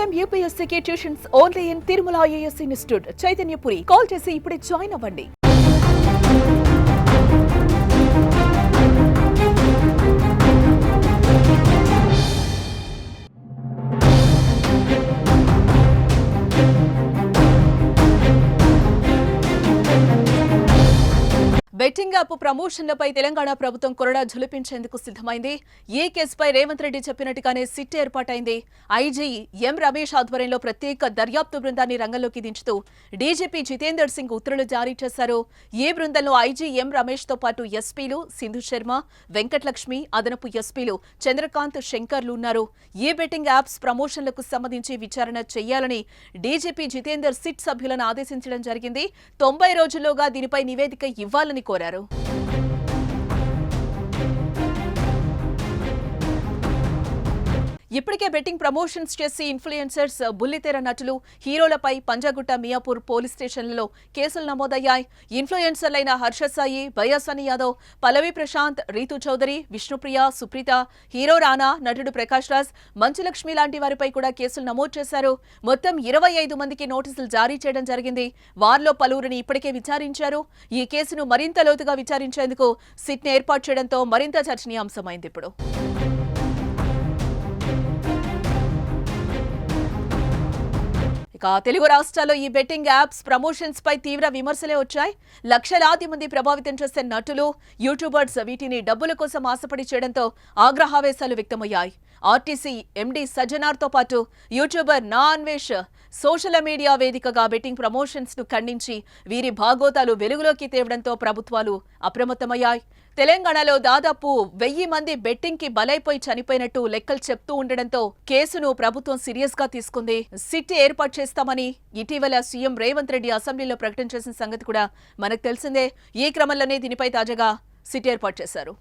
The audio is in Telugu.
time UPSC tuitions only in Tirumala IAS Institute, Chaitanyapuri. Call chesi ipude join avvandi. Betting app ప్రమోషన్లపై తెలంగాణ ప్రభుత్వం కొరడా ఝులిపించేందుకు సిద్ధమైంది. ఈ కేసుపై రేవంత్ రెడ్డి చెప్పినట్టుగానే సిట్ ఏర్పాటైంది. ఐజీ ఎం రమేష్ ఆధ్వర్యంలో ప్రత్యేక దర్యాప్తు బృందాన్ని రంగంలోకి దించుతూ డీజీపీ జితేందర్ సింగ్ ఉత్తర్వులు జారీ చేశారు. ఈ బృందంలో ఐజీ ఎం రమేష్ తో పాటు ఎస్పీలు సింధు శర్మ, వెంకటలక్ష్మి, అదనపు ఎస్పీలు చంద్రకాంత్, శంకర్లు ఉన్నారు. ఈ బెట్టింగ్ యాప్స్ ప్రమోషన్లకు సంబంధించి విచారణ చేయాలని డీజీపీ జితేందర్ సిట్ సభ్యులను ఆదేశించడం జరిగింది. 90 రోజుల్లోగా దీనిపై నివేదిక ఇవ్వాలని కోరారు. ఇప్పటికే బెట్టింగ్ ప్రమోషన్స్ చేసి ఇన్ఫ్లుయెన్సర్స్, బుల్లితెర నటులు, హీరోలపై పంజాగుట్ట, మియాపూర్ పోలీస్ స్టేషన్లలో కేసులు నమోదయ్యాయి. ఇన్ఫ్లుయెన్సర్లైన హర్ష సాయి, బయాసని యాదవ్, పల్లవి ప్రశాంత్, రీతు చౌదరి, విష్ణుప్రియ, సుప్రీత, హీరో రానా, నటుడు ప్రకాష్ రాజ్, మంచులక్ష్మి లాంటి వారిపై కూడా కేసులు నమోదు చేశారు. మొత్తం 25 మందికి నోటీసులు జారీ చేయడం జరిగింది. వారిలో పలువురిని ఇప్పటికే విచారించారు. ఈ కేసును మరింత లోతుగా విచారించేందుకు సిట్ని ఏర్పాటు చేయడంతో మరింత చర్చనీయాంశమైంది. ఇప్పుడు తెలుగు రాష్ట్రాల్లో ఈ బెట్టింగ్ యాప్స్ ప్రమోషన్స్ పై తీవ్ర విమర్శలే వచ్చాయి. లక్షలాది మంది ప్రభావితం చేసే నటులు, యూట్యూబర్స్ వీటిని డబ్బుల కోసం ఆశపడి చేయడంతో ఆగ్రహావేశాలు వ్యక్తమయ్యాయి. ఆర్టీసీ ఎండీ సజ్జనార్తో పాటు యూట్యూబర్ నా అన్వేష్ సోషల్ మీడియా వేదికగా బెట్టింగ్ ప్రమోషన్స్ ను ఖండించి వీరి భాగోతాలు వెలుగులోకి తేవడంతో ప్రభుత్వాలు అప్రమత్తమయ్యాయి. తెలంగాణలో దాదాపు 1000 మంది బెట్టింగ్ కి బలైపోయి చనిపోయినట్టు లెక్కలు చెప్తూ ఉండడంతో కేసును ప్రభుత్వం సీరియస్ గా తీసుకుంది. సిట్ ఏర్పాటు చేస్తామని ఇటీవల సీఎం రేవంత్ రెడ్డి అసెంబ్లీలో ప్రకటన చేసిన సంగతి కూడా మనకు తెలిసిందే. ఈ క్రమంలోనే దీనిపై తాజాగా సిట్ ఏర్పాటు చేశారు.